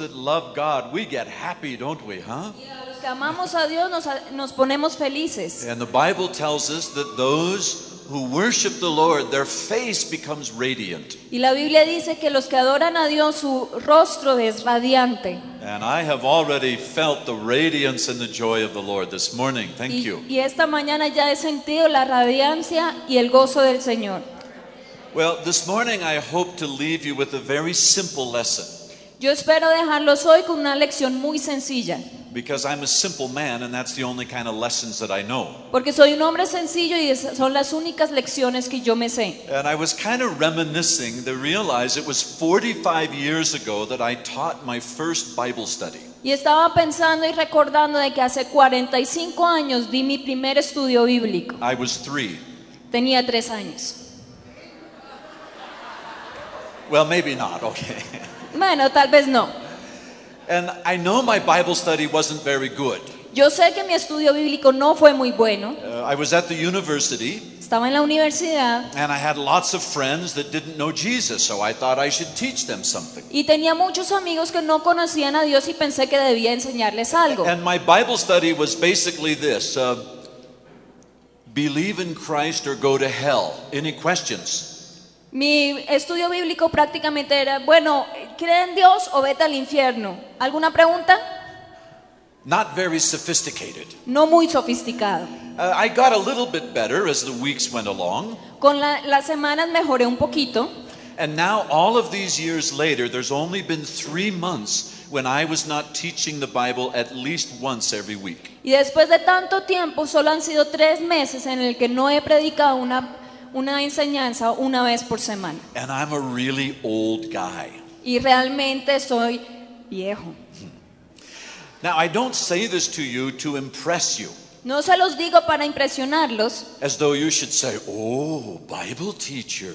that love God, we get happy, don't we, huh? Y a los que amamos a Dios nos ponemos felices. And the Bible tells us that those who worship the Lord, their face becomes radiant. Y la Biblia dice que los que adoran a Dios, su rostro es radiante. And I have already felt the radiance and the joy of the Lord this morning. Thank you. Y esta mañana ya he sentido la radiancia y el gozo del Señor. Well, this morning I hope to leave you with a very simple lesson. Yo espero dejarlos hoy con una lección muy sencilla. Because I'm a simple man and that's the only kind of lessons that I know. Porque soy un hombre sencillo y esas son las únicas lecciones que yo me sé. And I was kind of reminiscing to realize it was 45 years ago that I taught my first Bible study. Y estaba pensando y recordando de que hace 45 años di mi primer estudio bíblico. I was 3. Tenía 3 años. Well, maybe not, okay. Bueno, tal vez no. And I know my Bible study wasn't very good. Yo sé que mi estudio bíblico no fue muy bueno. I was at the university. Estaba en la universidad. And I had lots of friends that didn't know Jesus, so I thought I should teach them something. Y tenía muchos amigos que no conocían a Dios y pensé que debía enseñarles algo. And my Bible study was basically this: believe in Christ or go to hell. Any questions? Mi estudio bíblico prácticamente era, bueno, ¿cree en Dios o vete al infierno? ¿Alguna pregunta? Not very sophisticated. No muy sofisticado. I got a little bit better as the weeks went along. Con las semanas mejoré un poquito. And now, all of these years later, there's only been 3 months when I was not teaching the Bible at least once every week. Y después de tanto tiempo, solo han sido 3 meses en el que no he predicado una enseñanza una vez por semana. And I'm a really old guy. Y realmente soy viejo. Now, I don't say this to you to impress you, No se los digo para impresionarlos, as though you should say, oh, Bible teacher.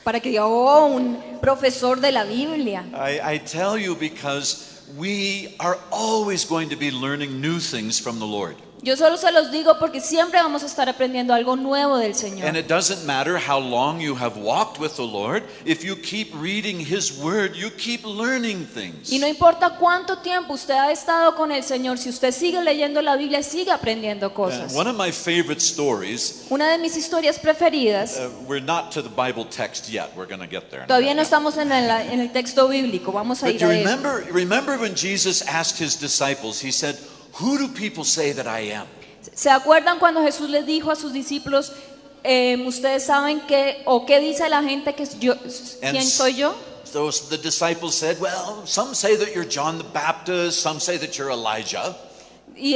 para que diga, oh, un profesor de la Biblia. I tell you because we are always going to be learning new things from the Lord. Yo solo se los digo porque siempre vamos a estar aprendiendo algo nuevo del Señor. And it doesn't matter how long you have walked with the Lord. If you keep reading His Word, you keep learning things. Y no importa cuánto tiempo usted ha estado con el Señor, si usted sigue leyendo la Biblia, sigue aprendiendo cosas. One of my favorite stories, Una de mis historias preferidas, we're not to the Bible text yet. We're going to get there. todavía no estamos en el texto bíblico, vamos a But ir you a eso. remember when Jesus asked His disciples, He said, who do people say that I am? ¿Se acuerdan cuando Jesús les dijo a sus discípulos, ustedes saben qué dice la gente que yo, quién soy yo? So the disciples said, well, some say that you're John the Baptist, some say that you're Elijah. Y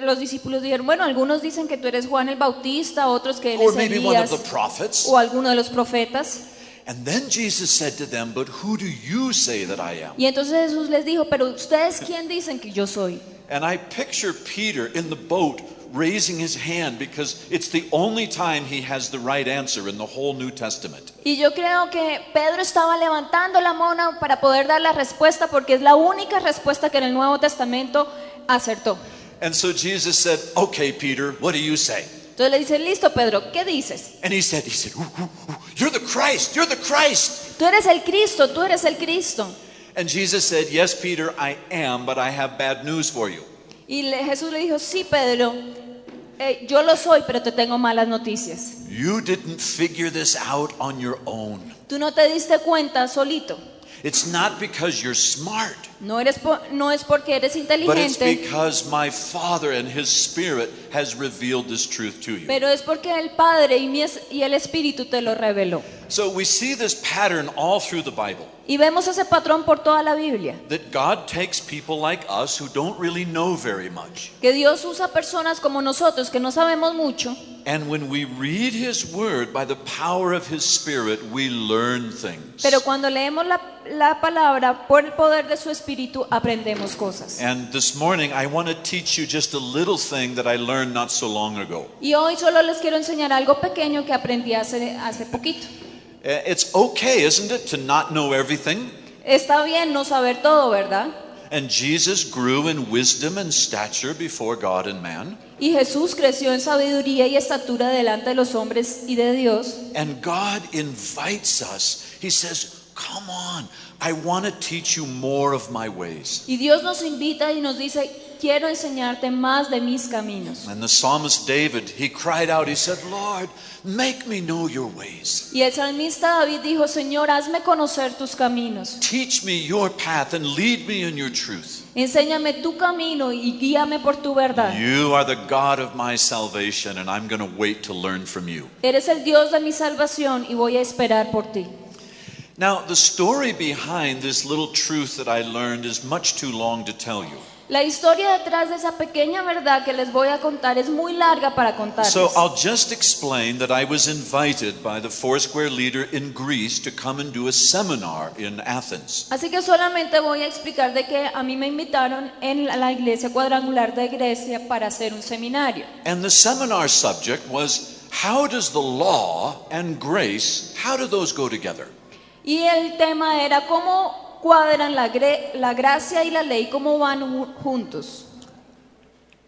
los discípulos dijeron, bueno, algunos dicen que tú eres Juan el Bautista, otros que Or eres maybe one of Elías the prophets. o alguno de los profetas. And then Jesus said to them, but who do you say that I am? Y entonces Jesús les dijo, pero ustedes quién dicen que yo soy. And I picture Peter in the boat raising his hand because it's the only time he has the right answer in the whole New Testament. Y yo creo que Pedro estaba levantando la mano para poder dar la respuesta porque es la única respuesta que en el Nuevo Testamento acertó. And so Jesus said, okay, Peter, what do you say? Entonces le dice, listo Pedro, ¿qué dices? And he said, you're the Christ, you're the Christ. Tú eres el Cristo, tú eres el Cristo. And Jesus said, yes, Peter, I am, but I have bad news for you. Y Jesús le dijo, sí Pedro, yo lo soy, pero te tengo malas noticias. You didn't figure this out on your own. Tú no te diste cuenta solito. It's not because you're smart, No es porque eres but it's inteligente, because my Father and His Spirit has revealed this truth to you. pero es porque el Padre y el Espíritu te lo reveló. So we see this pattern all through the Bible, Y vemos ese patrón por toda la Biblia, that God takes people like us who don't really know very much. que Dios usa personas como nosotros que no sabemos mucho, And when we read His Word by the power of His Spirit, we learn things. pero cuando leemos la palabra por el poder de su Espíritu aprendemos cosas. And this morning I want to teach you just a little thing that I learned not so long ago. Y hoy solo les quiero enseñar algo pequeño que aprendí hace poquito. It's okay, isn't it, to not know everything? Está bien no saber todo, ¿verdad? And Jesus grew in wisdom and stature before God and man. Y Jesús creció en sabiduría y estatura delante de los hombres y de Dios. And God invites us. He says, come on, I want to teach you more of my ways. Y Dios nos invita y nos dice, quiero enseñarte más de mis caminos. And the psalmist David, he cried out, he said, Lord, make me know your ways. Y el salmista David dijo, Señor, hazme conocer tus caminos. Teach me your path and lead me in your truth. Enséñame tu camino y guíame por tu verdad. You are the God of my salvation, and I'm going to wait to learn from you. Eres el Dios de mi salvación y voy a esperar por ti. Now, the story behind this little truth that I learned is much too long to tell you. La historia detrás de esa pequeña verdad que les voy a contar es muy larga para contarles. So I'll just explain that I was invited by the Foursquare leader in Greece to come and do a seminar in Athens. Así que solamente voy a explicar de que a mí me invitaron en la iglesia cuadrangular de Grecia para hacer un seminario. And the seminar subject was, how does the law and grace, how do those go together? Y el tema era cómo cuadran la gracia y la ley, cómo van juntos.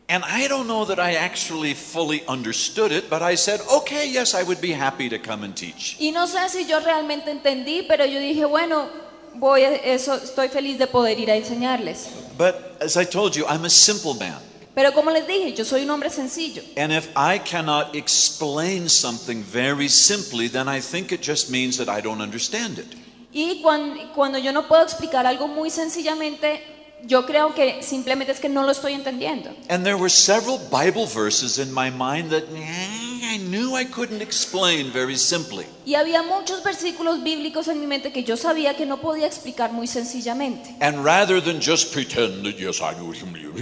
And I don't know that I actually fully understood it, but I said, okay, yes, I would be happy to come and teach. Y no sé si yo realmente entendí, pero yo dije, bueno, estoy feliz de poder ir a enseñarles. But as I told you, I'm a simple man. Pero como les dije, yo soy un hombre sencillo. And if I cannot explain something very simply, then I think it just means that I don't understand it. Y cuando yo no puedo explicar algo muy sencillamente, yo creo que simplemente es que no lo estoy entendiendo. And there were several Bible verses in my mind that I knew I couldn't explain very simply. Y había muchos versículos bíblicos en mi mente que yo sabía que no podía explicar muy sencillamente. And rather than just pretend that yes, I knew.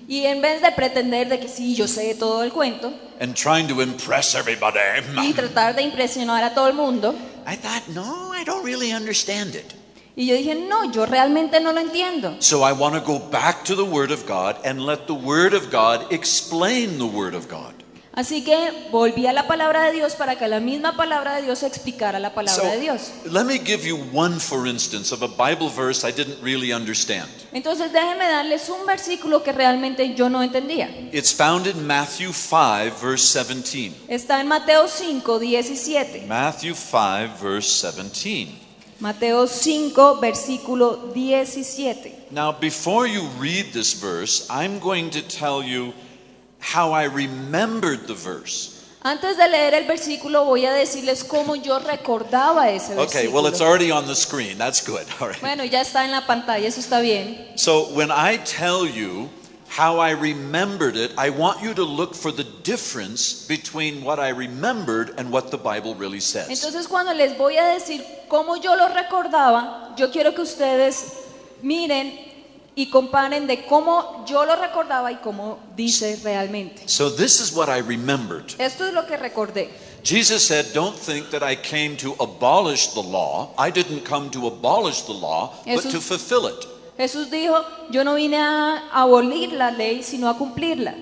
Y en vez de pretender de que sí, yo sé todo el cuento And trying to impress everybody, y tratar de impresionar a todo el mundo, I thought, no, I don't really understand it. y yo dije, no, yo realmente no lo entiendo. So I want to go back to the Word of God and let the Word of God explain the Word of God. Así que volví a la palabra de Dios para que la misma palabra de Dios explicara la palabra de Dios. Let me give you one, for instance, of a Bible verse I didn't really understand. Entonces déjenme darles un versículo que realmente yo no entendía. It's found in Matthew 5, verse 17. Está en Mateo 5, 17. Matthew 5, verse 17. Mateo 5, versículo 17. Now, before you read this verse, I'm going to tell you how I remembered the verse. Antes de leer el versículo voy a decirles cómo yo recordaba ese versículo. Okay, well, it's already on the screen. That's good. All right. Bueno, ya está en la pantalla, eso está bien. So, when I tell you how I remembered it, I want you to look for the difference between what I remembered and what the Bible really says. Entonces cuando les voy a decir cómo yo lo recordaba, yo quiero que ustedes miren y comparen de cómo yo lo recordaba y cómo dice realmente. So, this is what I remembered. Esto es lo que recordé. Jesus said, don't think that I came to abolish the law. I didn't come to abolish the law, but Jesús- to fulfill it. Jesús dijo, yo no vine a abolir la ley, sino a cumplirla.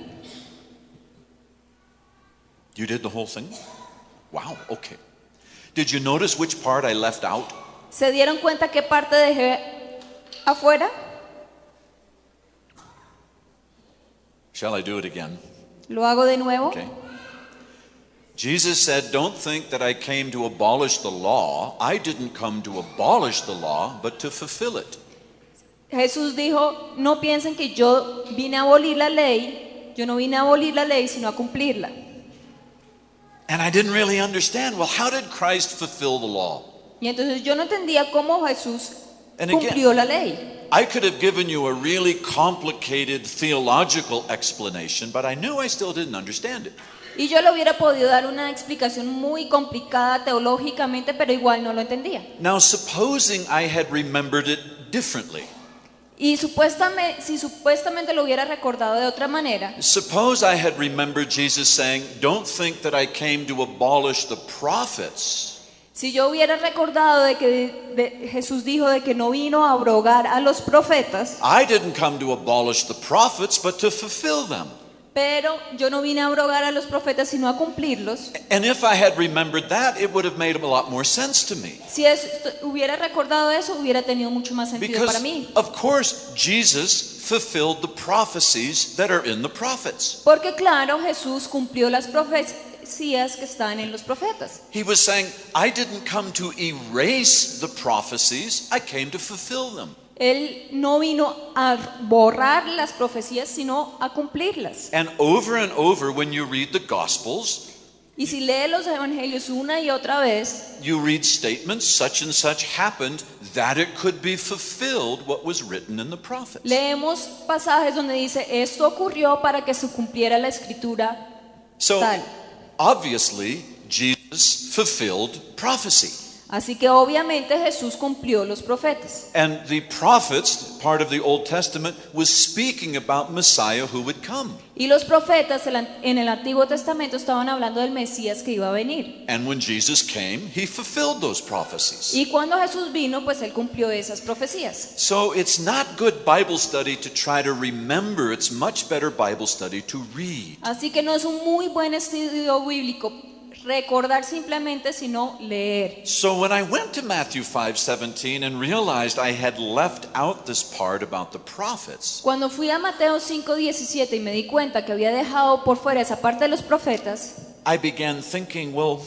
You did the whole thing? Wow, okay. Did you notice which part I left out? ¿Se dieron cuenta qué parte dejé afuera? Shall I do it again? Lo hago de nuevo. Okay. Jesus said, don't think that I came to abolish the law. I didn't come to abolish the law, but to fulfill it. Jesús dijo, no piensen que yo vine a abolir la ley, yo no vine a abolir la ley, sino a cumplirla. And I didn't really understand, well, how did Christ fulfill the law? Y entonces yo no entendía cómo Jesús And again- cumplió la ley. I could have given you a really complicated theological explanation, but I knew I still didn't understand it. Y yo le hubiera podido dar una explicación muy complicada teológicamente, pero igual no lo entendía. Now, supposing I had remembered it differently. Y si supuestamente lo hubiera recordado de otra manera, Suppose I had remembered Jesus saying, don't think that I came to abolish the prophets. si yo hubiera recordado de que Jesús dijo de que no vino a abrogar a los profetas, I didn't come to abolish the prophets, but to fulfill them. pero yo no vine a abrogar a los profetas sino a cumplirlos. And if I had remembered that, it would have made a lot more sense to me. Si hubiera recordado eso, hubiera tenido mucho más sentido para Because, mí. of course, Jesus fulfilled the prophecies that are in the prophets. Porque claro, Jesús cumplió las profecías que están en los profetas. He was saying, I didn't come to erase the prophecies, I came to fulfill them. Él no vino a borrar las profecías, sino a cumplirlas. And over, when you read the Gospels, Y si lee los evangelios una y otra vez, you read statements, such and such happened, that it could be fulfilled what was written in the prophets. leemos pasajes donde dice, esto ocurrió para que se cumpliera la escritura So, tal. obviously, Jesus fulfilled prophecy. Así que obviamente Jesús cumplió los profetas. And the prophets, part of the Old Testament, was speaking about Messiah who would come. Y los profetas en el Antiguo Testamento estaban hablando del Mesías que iba a venir. And when Jesus came, he fulfilled those prophecies. Y cuando Jesús vino, pues él cumplió esas profecías. So it's not good Bible study to try to remember. It's much better Bible study to read. Así que no es un muy buen estudio bíblico recordar simplemente, sino leer. So when I went to Matthew 5:17 and realized I had left out this part about the prophets, Cuando fui a Mateo 5:17 y me di cuenta que había dejado por fuera esa parte de los profetas, I began thinking, well,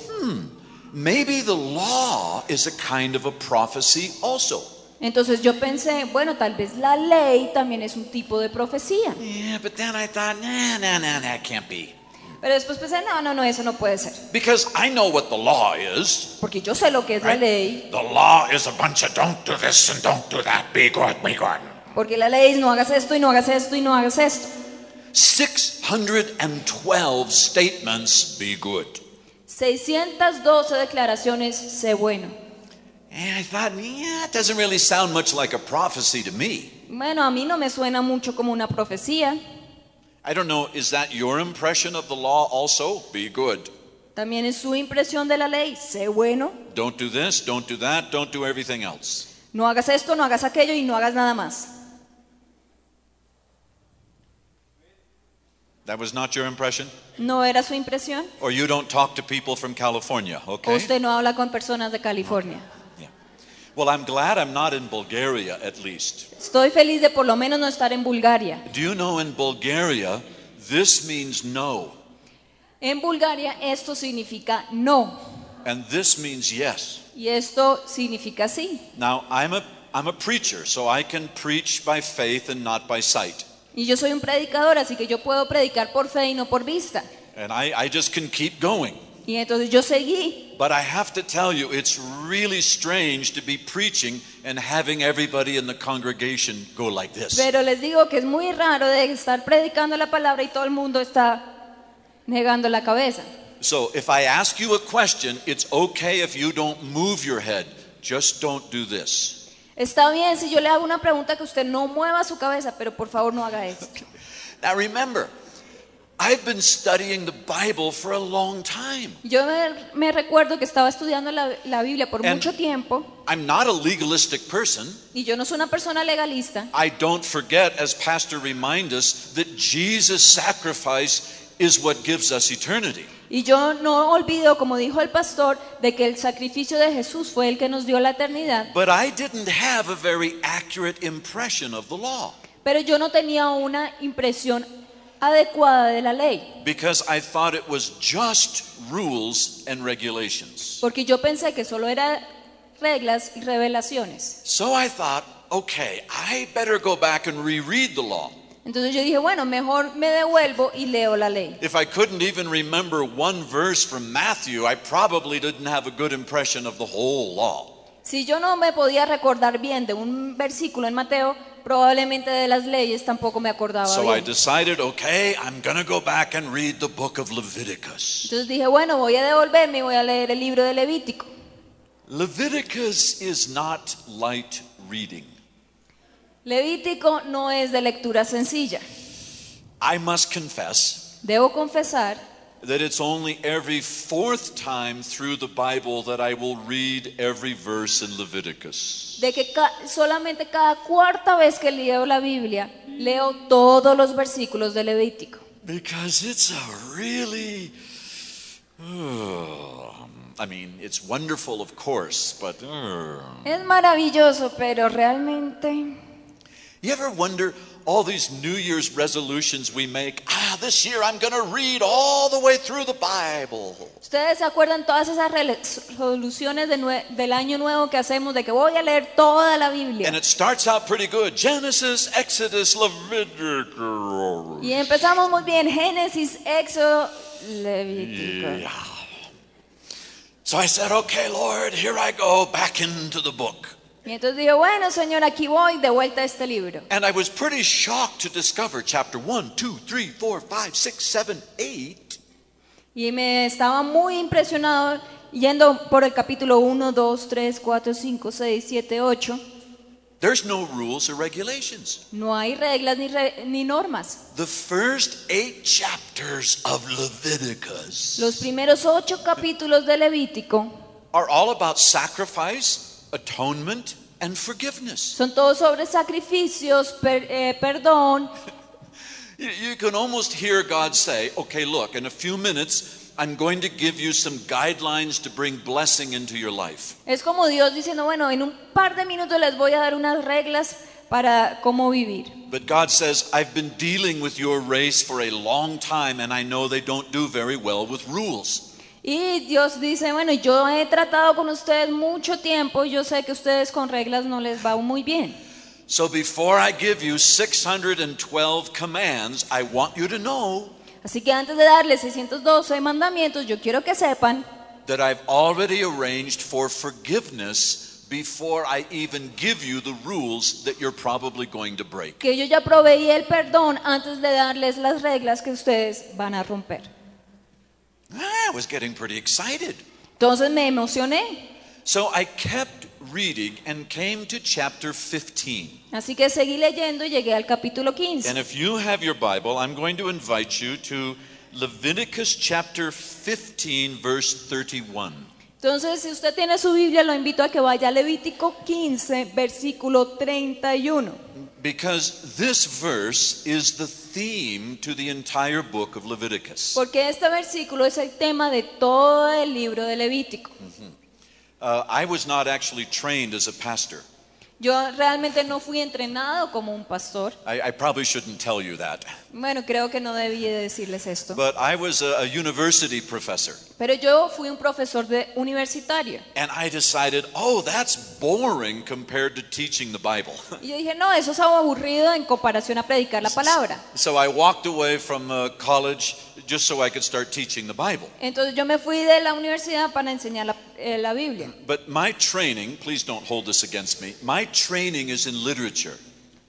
maybe the law is a kind of a prophecy also. entonces yo pensé, bueno, tal vez la ley también es un tipo de profecía. Yeah, but then I thought, nah, that can't be. Pero después pensé, no, eso no puede ser. Because I know what the law is. Porque yo sé lo que es la Right? ley. The law is a bunch of don't do this and don't do that. Be good, be good. Porque la ley es no hagas esto y no hagas esto y no hagas esto. 612 statements, be good. 612 declaraciones, sé bueno. And I thought, yeah, it doesn't really sound much like a prophecy to me. Bueno, a mí no me suena mucho como una profecía. I don't know, is that your impression of the law also? Be good. También es su impresión de la ley, sé bueno. Don't do this, don't do that, don't do everything else. No hagas esto, no hagas aquello y no hagas nada más. That was not your impression? ¿No era su impresión? Or you don't talk to people from California, ¿O okay? usted no habla con personas de California? Yeah. Well, I'm glad I'm not in Bulgaria at least. Estoy feliz de por lo menos no estar en Bulgaria. Do you know in Bulgaria, this means no, En Bulgaria esto significa no and this means yes. y esto significa sí. Now, I'm a preacher, so I can preach by faith and not by sight. Y yo soy un predicador, así que yo puedo predicar por fe y no por vista. And I just can keep going. Y entonces yo seguí. But I have to tell you, it's really strange to be preaching and having everybody in the congregation go like this. Pero les digo que es muy raro de estar predicando la palabra y todo el mundo está negando la cabeza. So if I ask you a question, it's okay if you don't move your head. Just don't do this. Está bien si yo le hago una pregunta que usted no mueva su cabeza, pero por favor no haga esto. Now remember, I've been studying the Bible for a long time. Yo me recuerdo que estaba estudiando la Biblia por And- mucho tiempo I'm not a legalistic person. y yo no soy una persona legalista. I don't forget, as Pastor reminds us, that Jesus' sacrifice is what gives us eternity. Y yo no olvido, como dijo el pastor, de que el sacrificio de Jesús fue el que nos dio la eternidad. But I didn't have a very accurate impression of the law Pero yo no tenía una impresión adecuada de la ley, because I thought it was just rules and regulations. porque yo pensé que solo eran reglas y revelaciones. So I thought, okay, I better go back and reread the law. Entonces yo dije, bueno, mejor me devuelvo y leo la ley. If I couldn't even remember one verse from Matthew, I probably didn't have a good impression of the whole law. Si yo no me podía recordar bien de un versículo en Mateo, probablemente de las leyes tampoco me acordaba So I bien. decided, okay, I'm going to go back and read the book of Leviticus. Entonces dije, bueno, voy a devolverme y voy a leer el libro de Levítico. Leviticus is not light reading. Levítico no es de lectura sencilla. I must confess Debo confesar that it's only every fourth time through the Bible that I will read every verse in Leviticus. de que solamente cada cuarta vez que leo la Biblia, leo todos los versículos de Levítico. Because it's a really, I mean, it's wonderful, of course, but Es maravilloso, pero realmente... you ever wonder all these New Year's resolutions we make. This year I'm going to read all the way through the Bible. ¿Ustedes se acuerdan todas esas resoluciones del año nuevo que hacemos de que voy a leer toda la Biblia? And it starts out pretty good. Genesis, Exodus, Leviticus. Y empezamos muy bien, Génesis, Éxodo, Levítico. Yeah. So I said, okay, Lord, here I go back into the book. Y entonces dije, bueno, Señor, aquí voy de vuelta a este libro. And I was pretty shocked to discover chapter 1, 2, 3, 4, 5, 6, 7, 8. Y me estaba muy impresionado yendo por el capítulo 1, 2, 3, 4, 5, 6, 7, 8. There's no rules or regulations. No hay reglas ni normas. The first 8 chapters of Leviticus Los primeros 8 capítulos de Levítico are all about sacrifice, atonement, and forgiveness. son todos sobre sacrificios, perdón. You can almost hear God say, okay, look, in a few minutes, I'm going to give you some guidelines to bring blessing into your life. Es como Dios diciendo, bueno, en un par de minutos les voy a dar unas reglas para cómo vivir. But God says, I've been dealing with your race for a long time, and I know they don't do very well with rules. Y Dios dice, bueno, yo he tratado con ustedes mucho tiempo y yo sé que ustedes con reglas no les va muy bien. So before I give you 612 commands, I want you to know Así que antes de darles 612 mandamientos, yo quiero que sepan that I've already arranged for forgiveness before I even give you the rules that you're probably going to break. que yo ya proveí el perdón antes de darles las reglas que ustedes van a romper. I was getting pretty excited. Entonces me emocioné. So I kept reading and came to chapter 15. Así que seguí leyendo y llegué al capítulo 15. And if you have your Bible, I'm going to invite you to Leviticus chapter 15, verse 31. Entonces, si usted tiene su Biblia, lo invito a que vaya a Levítico 15, versículo 31. Because this verse is the theme to the entire book of Leviticus. Porque este versículo es el tema de todo el libro de Levítico. I was not actually trained as a pastor. Yo realmente no fui entrenado como un pastor. I probably shouldn't tell you that. Bueno, creo que no debí de decirles esto. But I was a university professor. Pero yo fui un profesor universitario. And I decided, that's boring compared to teaching the Bible. Y yo dije, no, eso es algo aburrido en comparación a predicar la palabra. So I walked away from college just so I could start teaching the Bible. Entonces yo me fui de la universidad para enseñar la Biblia. But my training, please don't hold this against me, my training is in literature.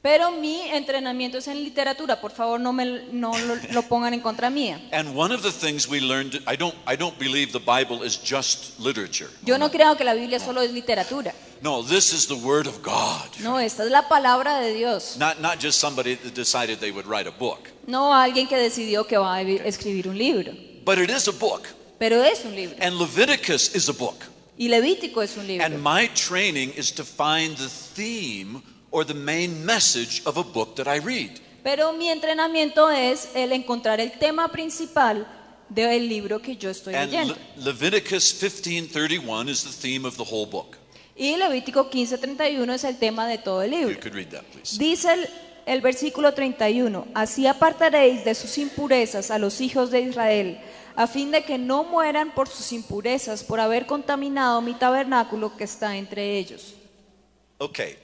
Pero mi entrenamiento es en literatura, por favor no lo pongan en contra mía. And one of the things we learned, I don't believe the Bible is just literature. Yo no creo que la Biblia solo es literatura. No, this is the Word of God. No, esta es la palabra de Dios. Not just somebody that decided they would write a book. No alguien que decidió que va a escribir un libro. But it is a book. Pero es un libro. And Leviticus is a book. Y Levítico es un libro. And my training is to find the theme or the main message of a book that I read. Pero mi entrenamiento es el encontrar el tema principal del libro que yo estoy And leyendo. Leviticus 15:31 is the theme of the whole book. Y Levítico 15:31 es el tema de todo el You libro. could read that, please. Dice el versículo 31, así apartaréis de sus impurezas a los hijos de Israel, a fin de que no mueran por sus impurezas, por haber contaminado mi tabernáculo que está entre ellos. Okay.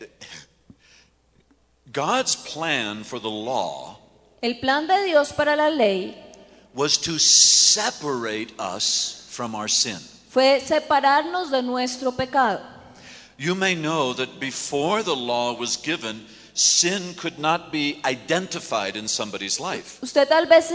God's plan for the law El plan de Dios para la ley was to separate us from our sin. fue separarnos de nuestro pecado. You may know that before the law was given, sin could not be identified in somebody's life. Usted tal vez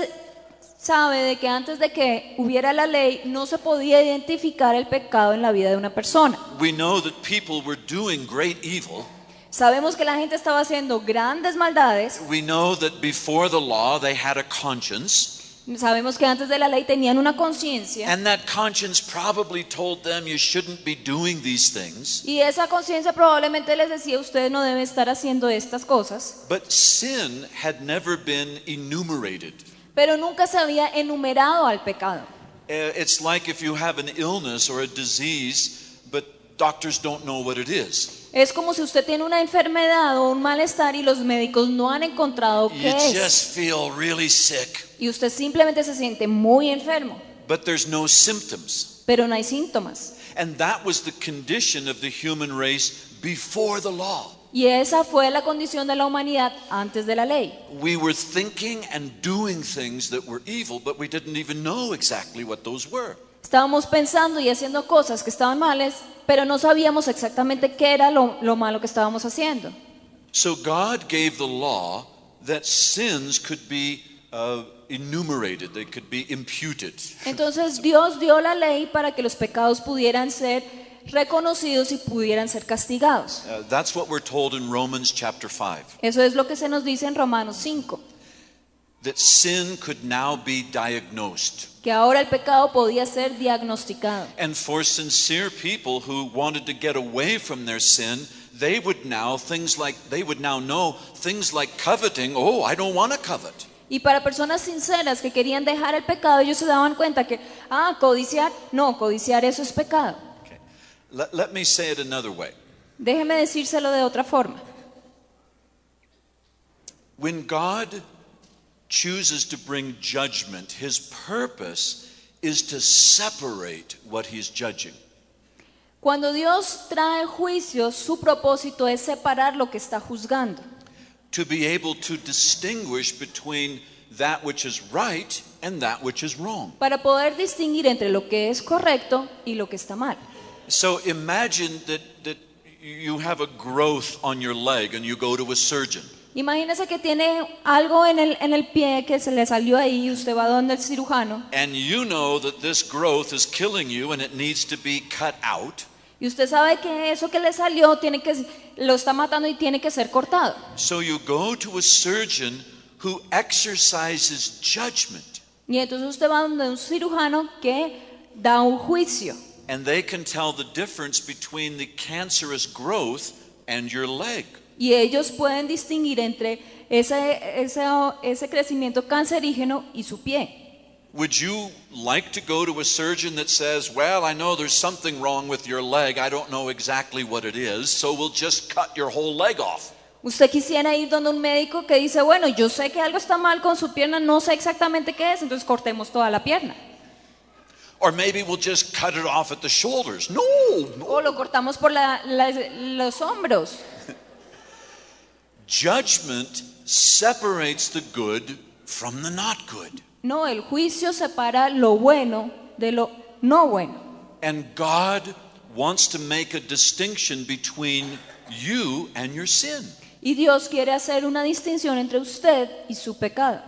sabe de que antes de que hubiera la ley no se podía identificar el pecado en la vida de una persona. We know that people were doing great evil. Sabemos que la gente estaba haciendo grandes maldades. We know that before the law they had a conscience. Sabemos que antes de la ley tenían una conciencia. And that conscience probably told them you shouldn't be doing these things. Y esa conciencia probablemente les decía, ustedes no deben estar haciendo estas cosas. But sin had never been enumerated. Pero nunca se había enumerado al pecado. It's like if you have an illness or a disease, but doctors don't know what it is. Es como si usted tiene una enfermedad o un malestar y los médicos no han encontrado You qué es. just feel really sick, Y usted simplemente se siente muy enfermo, but there's no symptoms. pero no hay síntomas. And that was the condition of the human race before the law. Y esa fue la condición de la humanidad antes de la ley. We were thinking and doing things that were evil, but we didn't even know exactly what those were. Estábamos pensando y haciendo cosas que estaban males, pero no sabíamos exactamente qué era lo malo que estábamos haciendo. So God gave the law that sins could be enumerated, they could be imputed. Entonces Dios dio la ley para que los pecados pudieran ser reconocidos y pudieran ser castigados. That's what we're told in Romans chapter 5. Eso es lo que se nos dice en Romanos 5, That sin could now be diagnosed. que ahora el pecado podía ser diagnosticado. And for sincere people who wanted to get away from their sin, they would now know things like coveting. Oh, I don't want to covet. Y para personas sinceras que querían dejar el pecado, ellos se daban cuenta que, codiciar, no, codiciar eso es pecado. Okay. Let me say it another way. Déjeme decírselo de otra forma. When God chooses to bring judgment, his purpose is to separate what he's judging. Cuando Dios trae juicio, su propósito es separar lo que está juzgando, To be able to distinguish between that which is right and that which is wrong. para poder distinguir entre lo que es correcto y lo que está mal. So imagine that you have a growth on your leg and you go to a surgeon. Imagínese que tiene algo en el pie que se le salió ahí y usted va donde el cirujano And you know that this growth is killing you and it needs to be cut out. y usted sabe que eso que le salió lo está matando y tiene que ser cortado. So you go to a surgeon who exercises judgment. Y entonces usted va donde un cirujano que da un juicio And they can tell the difference between the cancerous growth and your leg. y ellos pueden distinguir entre ese crecimiento cancerígeno y su pie. Would you like to go to a surgeon that says, well, I know there's something wrong with your leg. I don't know exactly what it is, so we'll just cut your whole leg off. Usted quisiera ir donde un médico que dice, bueno, yo sé que algo está mal con su pierna, no sé exactamente qué es, entonces cortemos toda la pierna. Or maybe we'll just cut it off at the shoulders. No. O lo cortamos por los hombros. Judgment separates the good from the not good. No, el juicio separa lo bueno de lo no bueno. And God wants to make a distinction between you and your sin. Y Dios quiere hacer una distinción entre usted y su pecado.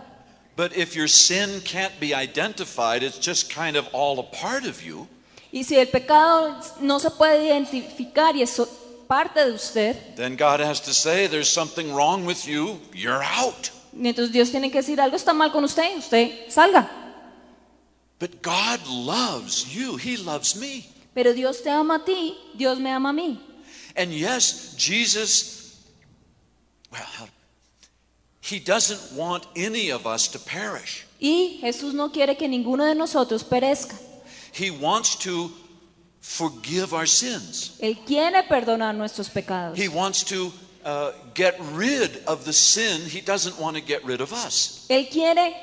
But if your sin can't be identified, it's just kind of all a part of you. Y si el pecado no se puede identificar y es parte de usted, Then God has to say, there's something wrong with you, you're out. entonces Dios tiene que decir algo está mal con usted y usted salga. But God loves you, He loves me. Pero Dios te ama a ti, Dios me ama a mí. And yes, Jesus, well, He doesn't want any of us to perish. Y Jesús no quiere que ninguno de nosotros perezca. He wants to forgive our sins. Él quiere perdonar nuestros pecados. He wants to get rid of the sin. He doesn't want to get rid of us. Él quiere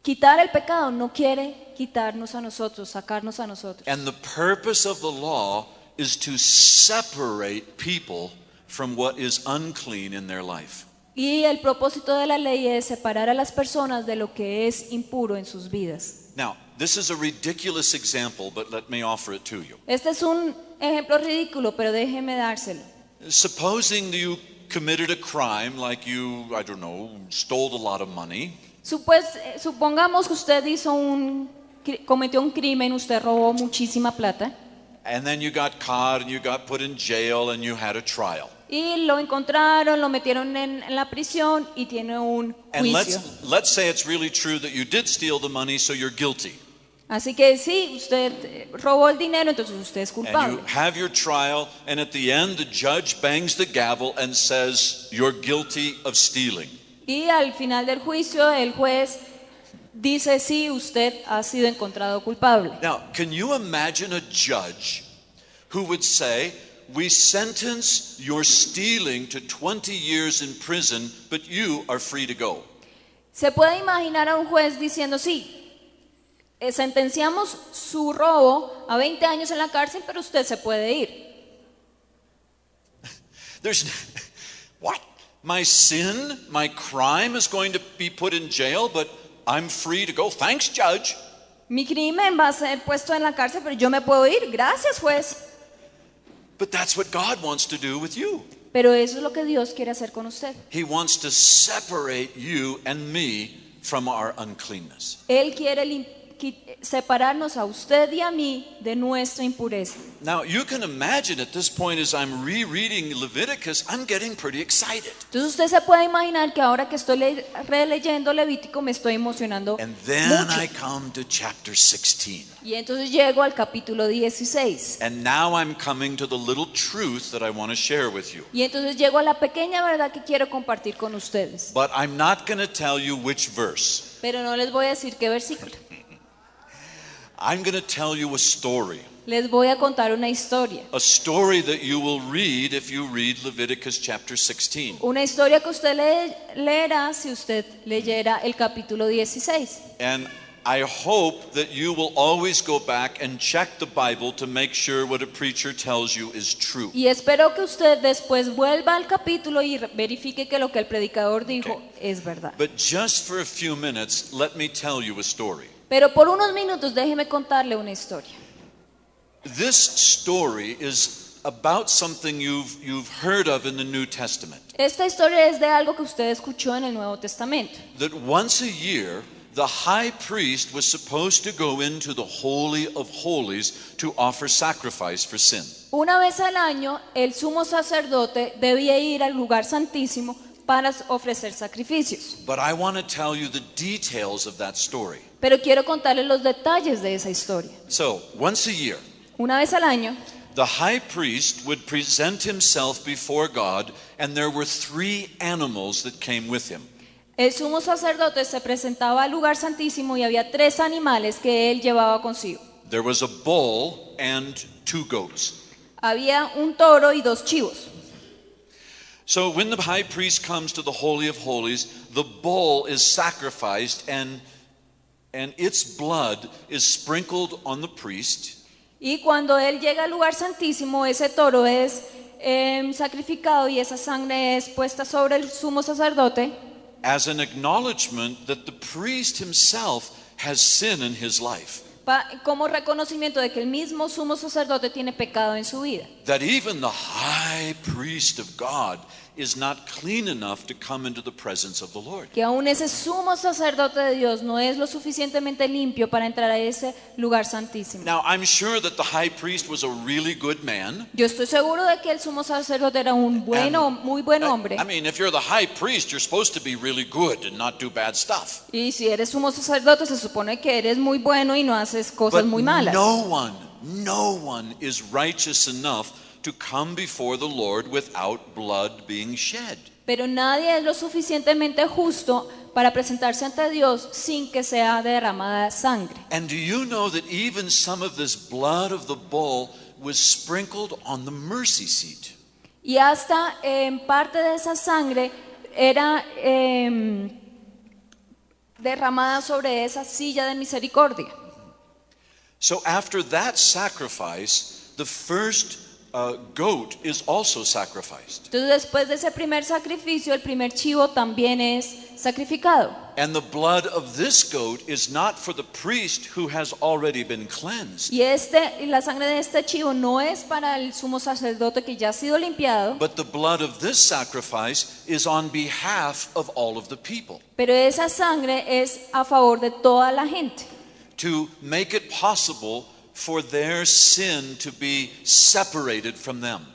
quitar el pecado, no quiere quitarnos a nosotros, sacarnos a nosotros. And the purpose of the law is to separate people from what is unclean in their life. Y el propósito de la ley es separar a las personas de lo que es impuro en sus vidas. Now, this is a ridiculous example, but let me offer it to you. Este es un ejemplo ridículo, pero déjeme dárselo. Supposing you committed a crime like you, I don't know, stole a lot of money. Supongamos que usted cometió un crimen, usted robó muchísima plata. And then you got caught and you got put in jail and you had a trial. Y lo encontraron, lo metieron en la prisión y tiene un And juicio. let's say it's really true that you did steal the money, so you're guilty. Así que sí, usted robó el dinero, entonces usted es And culpable. you have your trial, and at the end the judge bangs the gavel and says, you're guilty of stealing. Y al final del juicio el juez dice sí, usted ha sido encontrado culpable. Now, can you imagine a judge who would say, we sentence your stealing to 20 years in prison, but you are free to go. Se puede imaginar a un juez diciendo, sí, sentenciamos su robo a 20 años en la cárcel, pero usted se puede ir. There's what? My sin, my crime is going to be put in jail, but I'm free to go. Thanks, judge. Mi crimen va a ser puesto en la cárcel, pero yo me puedo ir. Gracias, juez. But that's what God wants to do with you. Pero eso es lo que Dios quiere hacer con usted. He wants to separate you and me from our uncleanness. Él quiere separarnos a usted y a mí de nuestra impureza. Now, you can imagine at this point as I'm rereading Leviticus, I'm getting pretty excited. Entonces usted se puede imaginar que ahora que estoy releyendo Levítico me estoy emocionando And then mucho. I come to chapter 16. Y entonces llego al capítulo 16. And now I'm coming to the little truth that I want to share with you. Y entonces llego a la pequeña verdad que quiero compartir con ustedes. But I'm not going to tell you which verse. Pero no les voy a decir qué versículo. I'm going to tell you a story. Les voy a contar una historia. A story that you will read if you read Leviticus chapter 16. Una historia que usted leerá si usted leyera el capítulo 16. And I hope that you will always go back and check the Bible to make sure what a preacher tells you is true. Y espero que usted después vuelva al capítulo y verifique que lo que el predicador dijo es verdad. But just for a few minutes, let me tell you a story. Pero por unos minutos déjeme contarle una historia. This story is about something you've heard of in the New Testament. Esta historia es de algo que usted escuchó en el Nuevo Testamento. That once a year, the high priest was supposed to go into the Holy of Holies to offer sacrifice for sin. Una vez al año, el sumo sacerdote debía ir al lugar santísimo para ofrecer sacrificios. But I want to tell you the details of that story. Pero quiero contarle los detalles de esa historia. So, once a year, Una vez al año, the high priest would present himself before God, and there were 3 animals that came with him. el sumo sacerdote se presentaba al lugar santísimo y había 3 animales que él llevaba consigo. There was a bull and 2 goats. Había un toro y 2 chivos. So when the high priest comes to the Holy of Holies, the bull is sacrificed and its blood is sprinkled on the priest. Y cuando él llega al lugar santísimo, ese toro es sacrificado y esa sangre es puesta sobre el sumo sacerdote As an acknowledgement that the priest himself has sin in his life. como reconocimiento de que el mismo sumo sacerdote tiene pecado en su vida. That even the high priest of God is not clean enough to come into the presence of the Lord. Que aún ese sumo sacerdote de Dios no es lo suficientemente limpio para entrar a ese lugar santísimo. Now, I'm sure that the high priest was a really good man. Yo estoy seguro de que el sumo sacerdote era un muy buen hombre. I mean, if you're the high priest, you're supposed to be really good and not do bad stuff. Y si eres sumo sacerdote, se supone que eres muy bueno y no haces cosas But muy malas. no one is righteous enough to come before the Lord without blood being shed. Pero nadie es lo suficientemente justo para presentarse ante Dios sin que sea derramada sangre. And do you know that even some of this blood of the bull was sprinkled on the mercy seat? Y hasta parte de esa sangre era derramada sobre esa silla de misericordia. So after that sacrifice, the first goat is also sacrificed. Entonces después de ese primer sacrificio, el primer chivo también es sacrificado. And the blood of this goat is not for the priest who has already been cleansed, Y la sangre de este chivo no es para el sumo sacerdote que ya ha sido limpiado, but the blood of this sacrifice is on behalf of all of the people, pero esa sangre es a favor de toda la gente, to make it possible for their sin to be separated from them.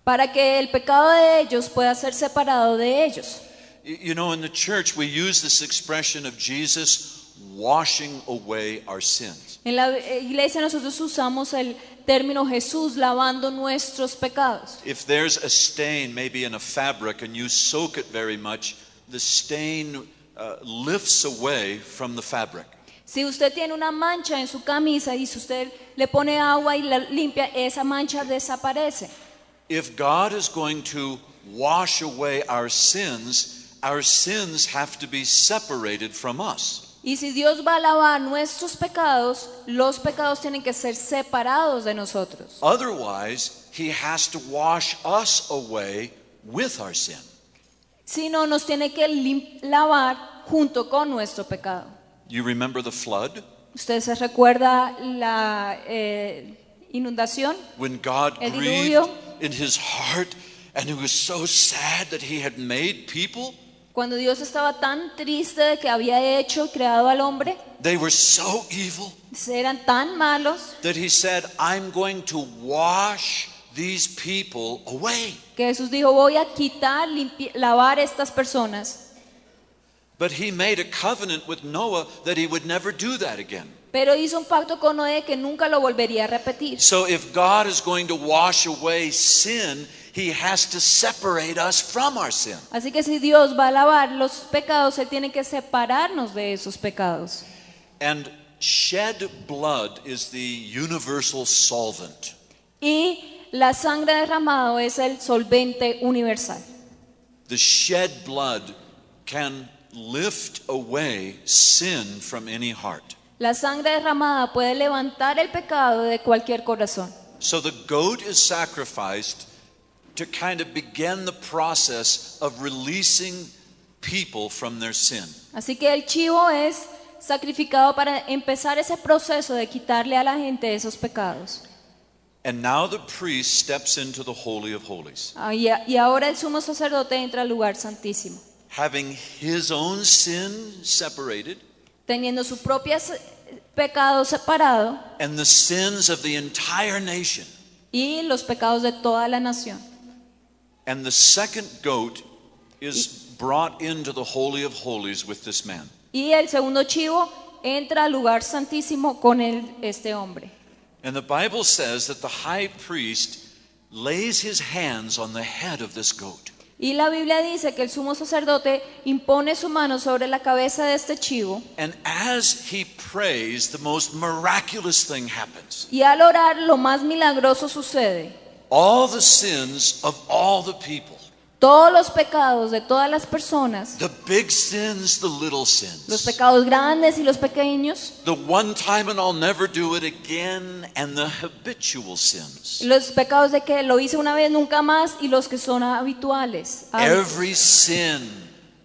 para que el pecado de ellos pueda ser separado de ellos. You know, in the church we use this expression of Jesus washing away our sins. En la iglesia nosotros usamos el término Jesús lavando nuestros pecados. If there's a stain maybe in a fabric and you soak it very much, the stain lifts away from the fabric. Si usted tiene una mancha en su camisa y si usted le pone agua y la limpia, esa mancha desaparece. if God is going to wash away our sins have to be separated from us. Y si Dios va a lavar nuestros pecados, los pecados tienen que ser separados de nosotros. Otherwise, he has to wash us away with our sin. Si no, nos tiene que lavar junto con nuestro pecado. You remember the flood? ¿Usted se recuerda la inundación? When God El grieved diluvio. in his heart and he was so sad that he had made people. Cuando Dios estaba tan triste de que había hecho y creado al hombre, They were so evil eran tan malos, that he said, I'm going to wash these people away. que Jesús dijo, voy a quitar, lavar estas personas. But he made a covenant with Noah that he would never do that again. Pero hizo un pacto con Noé que nunca lo volvería a repetir. So if God is going to wash away sin, he has to separate us from our sin. Así que si Dios va a lavar los pecados, Él tiene que separarnos de esos pecados. And shed blood is the universal solvent. Y la sangre derramada es el solvente universal. The shed blood can lift away sin from any heart. La sangre derramada puede levantar el pecado de cualquier corazón. So the goat is sacrificed to kind of begin the process of releasing people from their sin. Así que el chivo es sacrificado para empezar ese proceso de quitarle a la gente esos pecados. And now the priest steps into the Holy of Holies, Y ahora el sumo sacerdote entra al lugar santísimo, having his own sin separated teniendo su propio pecado separado and the sins of the entire nation. y los pecados de toda la nación. And the second goat is brought into the Holy of Holies with this man. Y el segundo chivo entra al lugar santísimo con este hombre. And the Bible says that the high priest lays his hands on the head of this goat. Y la Biblia dice que el sumo sacerdote impone su mano sobre la cabeza de este chivo. And as he prays, the most miraculous thing happens. Y al orar, lo más milagroso sucede. All the sins of all the people, Todos los pecados de todas las personas, the big sins, the little los sins, pecados grandes y los pequeños, the one time and I'll never do it again, and the habitual sins. los pecados de que lo hice una vez nunca más y los que son habituales. Every sin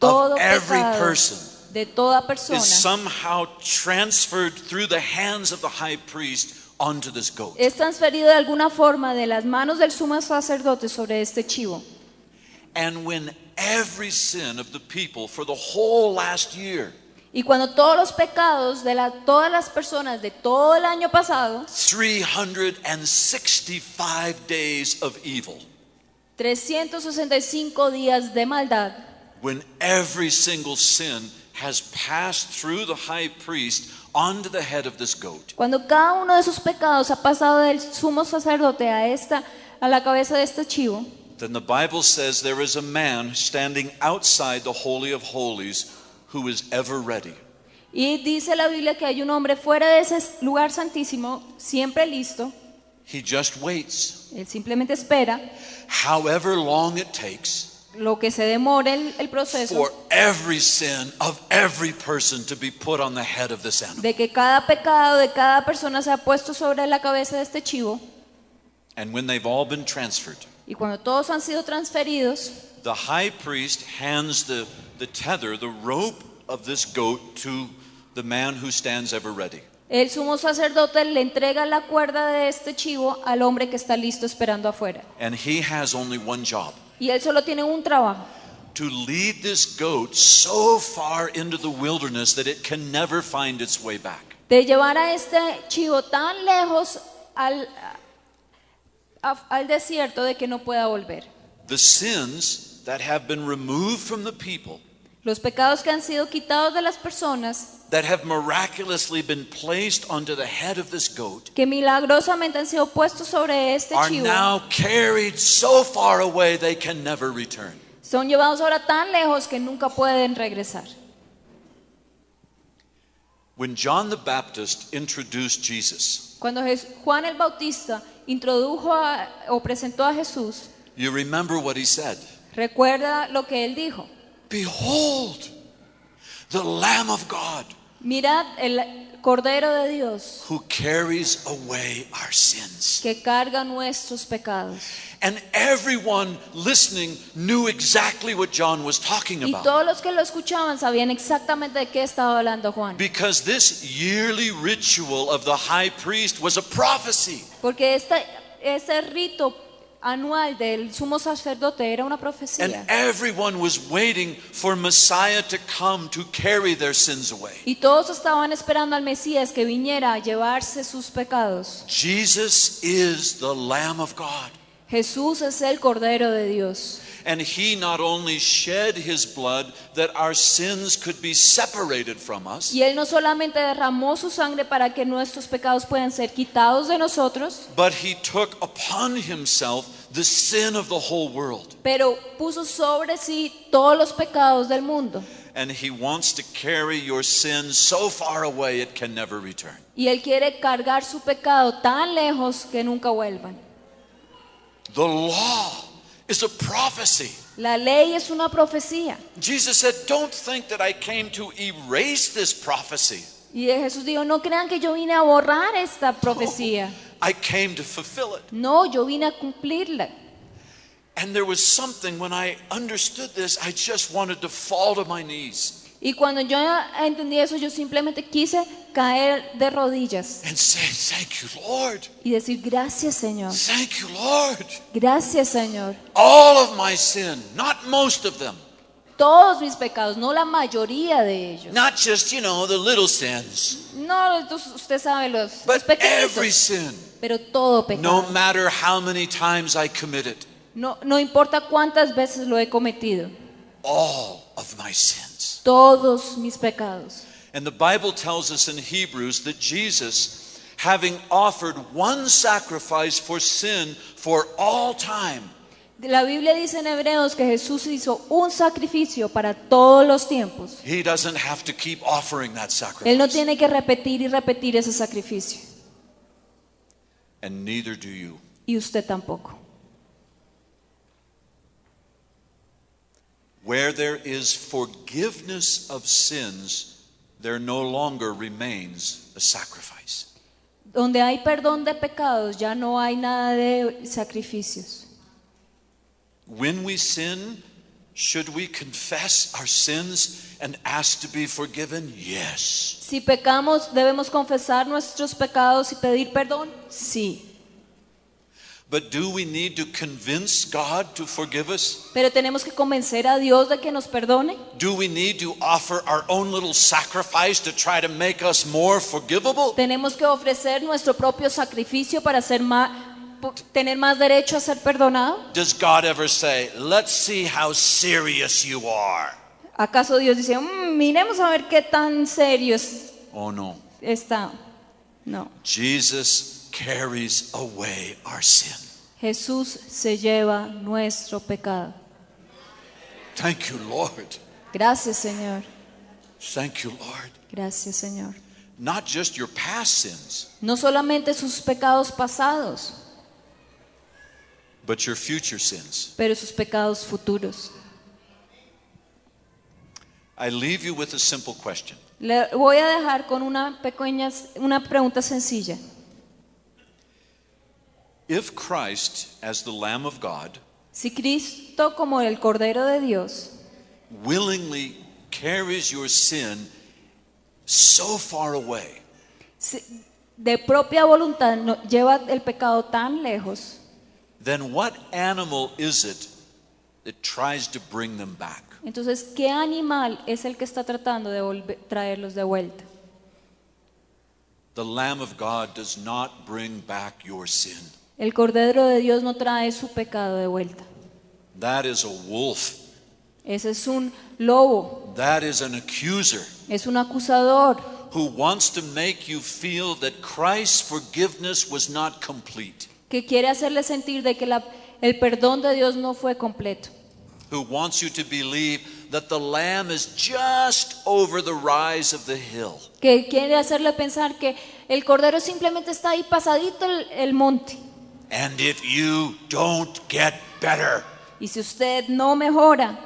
Todo of every pecado person de toda persona is somehow transferred through the hands of the high priest onto this goat. es transferido de alguna forma de las manos del sumo sacerdote sobre este chivo. And when every sin of the people for the whole last year, Y cuando todos los pecados de todas las personas de todo el año pasado, 365 days of evil, 365 días de maldad, when every single sin has passed through the high priest onto the head of this goat, cuando cada uno de esos pecados ha pasado del sumo sacerdote a la cabeza de este chivo, then the Bible says there is a man standing outside the Holy of Holies who is ever ready. y dice la Biblia que hay un hombre fuera de ese lugar santísimo, siempre listo. He just waits, Él simplemente espera however long it takes, lo que se demore el proceso for every sin of every person to be put on the head of this animal. de que cada pecado de cada persona sea puesto sobre la cabeza de este chivo. And when they've all been transferred, Y cuando todos han sido transferidos, the high priest hands the tether, the rope of this goat to the man who stands ever ready. el sumo sacerdote le entrega la cuerda de este chivo al hombre que está listo esperando afuera. And he has only one job: Y él solo tiene un trabajo: to lead this goat so far into the wilderness that it can never find its way back. de llevar a este chivo tan lejos al desierto de que no pueda volver. The sins that have been removed from the people, Los pecados que han sido quitados de las personas, that have miraculously been placed onto the head of this goat, que milagrosamente han sido puestos sobre este are chivo, now carried so far away they can never return. son llevados ahora tan lejos que nunca pueden regresar. When John the Baptist introduced Jesus, Cuando Juan el Bautista introdujo o presentó a Jesús, You remember what he said. Recuerda lo que él dijo. Behold, the Lamb of God Mirad el Cordero de Dios who carries away our sins. que carga nuestros pecados. And everyone listening knew exactly what John was talking Y about. todos los que lo escuchaban sabían exactamente de qué estaba hablando Juan. Because this yearly ritual of the high priest was a prophecy. Porque ese rito anual del sumo sacerdote era una And profecía. everyone was waiting for Messiah to come to carry their sins away. Y todos estaban esperando al Mesías que viniera a llevarse sus pecados. Jesus is the Lamb of God. Jesús es el Cordero de Dios. And he not only shed his blood that our sins could be separated from us, Y Él no solamente derramó su sangre para que nuestros pecados puedan ser quitados de nosotros, but he took upon himself the sin of the whole world. pero puso sobre sí todos los pecados del mundo. And he wants to carry your sin so far away it can never return. Y Él quiere cargar su pecado tan lejos que nunca vuelvan. The law is a prophecy. La ley es una profecía. Jesus said, don't think that I came to erase this prophecy. Y Jesús dijo, no crean que yo vine a borrar esta profecía. I came to fulfill it. No, yo vine a cumplirla. And there was something when I understood this, I just wanted to fall to my knees Y cuando yo entendí eso, yo simplemente quise caer de rodillas and say, thank you, Lord. y decir, gracias, Señor. Thank you, Lord. Gracias, Señor. All of my sin, not most of them. Todos mis pecados, no la mayoría de ellos. Not just, the little sins, No, usted sabe los but every pequeñitos, sin, pero todo no pecado. matter how many times I commit it, No importa cuántas veces lo he cometido. all of my sins. Todos mis pecados. And the Bible tells us in Hebrews that Jesus, having offered one sacrifice for sin for all time, La Biblia dice en Hebreos que Jesús hizo un sacrificio para todos los tiempos. he doesn't have to keep offering that Él no sacrifice. tiene que repetir y repetir ese sacrificio. And neither do you. Y usted tampoco. Where there is forgiveness of sins, there no longer remains a sacrifice. Donde hay perdón de pecados, ya no hay nada de sacrificios. When we sin, should we confess our sins and ask to be forgiven? Yes. Si pecamos, ¿debemos confesar nuestros pecados y pedir perdón? Sí. But do we need to convince God to forgive us? Pero tenemos que convencer a Dios de que nos perdone. Do we need to offer our own little sacrifice to try to make us more forgivable? Tenemos que ofrecer nuestro propio sacrificio para tener más derecho a ser perdonado. Does God ever say, let's see how serious you are? ¿Acaso Dios dice, miremos a ver qué tan serio Oh no. está? No. Jesus carries away our sin. Jesús se lleva nuestro pecado. Thank you, Lord. Gracias, Señor. Thank you, Lord. Gracias, Señor. Not just your past sins, No solamente sus pecados pasados, but your future sins. pero sus pecados futuros. I leave you with a simple question. Le voy a dejar con una pregunta sencilla. If Christ, as the Lamb of God, Si Cristo, como el Cordero de Dios, willingly carries your sin so far away, de propia voluntad lleva el pecado tan lejos, then what animal is it that tries to bring them back? entonces, ¿qué animal es el que está tratando de traerlos de vuelta? The Lamb of God does not bring back your sin. El Cordero de Dios no trae su pecado de vuelta. That is a wolf. Ese es un lobo, That is an accuser es un acusador who wants to make you feel that Christ's forgiveness was not complete, que quiere hacerle sentir de que el perdón de Dios no fue completo, who wants you to believe that the Lamb is just over the rise of the hill. que quiere hacerle pensar que el Cordero simplemente está ahí pasadito el monte And if you don't get better, Y si usted no mejora,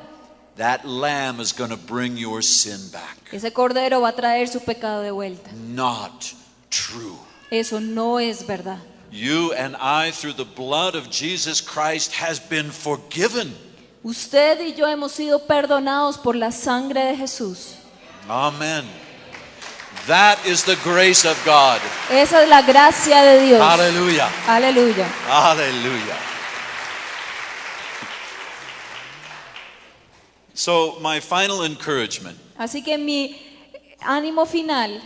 that lamb is going to bring your sin back. ese cordero va a traer su pecado de vuelta. Not true. Eso no es verdad. You and I, through the blood of Jesus Christ, has been forgiven. Usted y yo hemos sido perdonados por la sangre de Jesús. Amen. That is the grace of God. Esa es la gracia de Dios. Hallelujah. Aleluya. Hallelujah. So, my final encouragement. Así que mi ánimo final,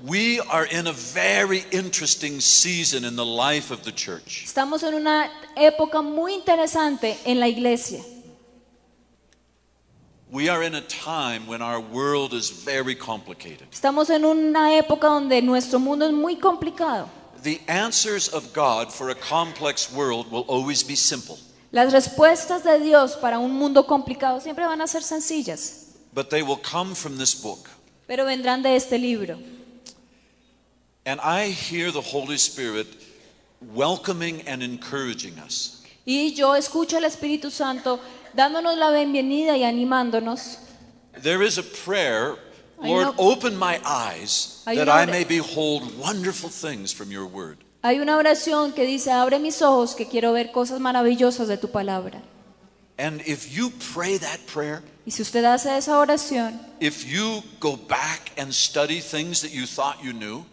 We are in a very interesting season in the life of the church. estamos en una época muy interesante en la iglesia. We are in a time when our world is very complicated. Estamos en una época donde nuestro mundo es muy complicado. The answers of God for a complex world will always be simple, Las respuestas de Dios para un mundo complicado siempre van a ser sencillas, but they will come from this book. pero vendrán de este libro. And I hear the Holy Spirit welcoming and encouraging us. Y yo escucho al Espíritu Santo dándonos la bienvenida y animándonos. There is a prayer, Hay Lord, una- open my eyes Hay that una I ora- may behold wonderful things from your word. Hay una oración que dice, abre mis ojos que quiero ver cosas maravillosas de tu palabra. And if you pray that prayer, Y si usted hace esa oración, if you go back and study things that you thought you knew,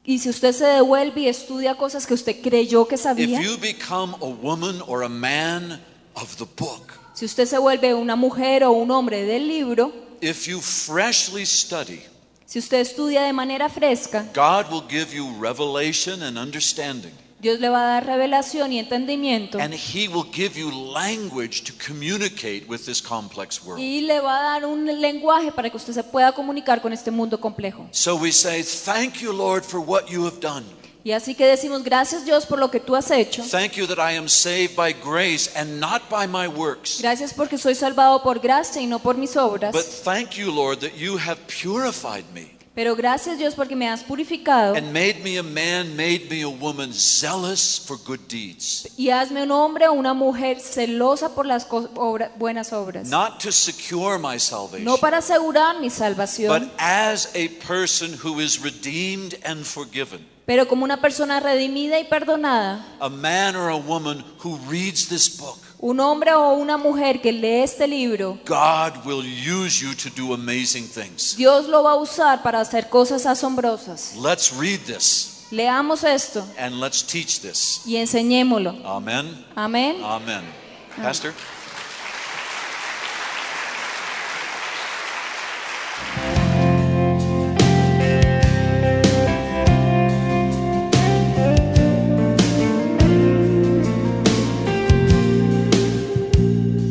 y si usted se devuelve y estudia cosas que usted creyó que if sabía, you become a woman or a man of the book, si usted se vuelve una mujer o un hombre del libro, if you freshly study, si usted estudia de manera fresca, God will give you revelation and understanding. Dios le va a dar revelación y entendimiento And He will give you language to communicate with this complex world. y le va a dar un lenguaje para que usted se pueda comunicar con este mundo complejo. So we say, thank you, Lord, for what you have done. Y así que decimos, gracias Dios por lo que tú has hecho. Thank you that I am saved by grace and not by my works. Gracias porque soy salvado por gracia y no por mis obras. But thank you, Lord, that you have purified me Pero gracias Dios porque me has purificado and made me a man, made me a woman zealous for good deeds. y hazme un hombre o una mujer celosa por las buenas obras. Not to secure my salvation, No para asegurar mi but salvación, as a person who is redeemed and forgiven. pero como una persona redimida y perdonada, A man or a woman who reads this book. un hombre o una mujer que lee este libro, God will use you to do amazing things. Dios lo va a usar para hacer cosas asombrosas. Let's read this Leamos esto and let's teach this. y enseñémoslo. Amen. Amén. Amen. Pastor?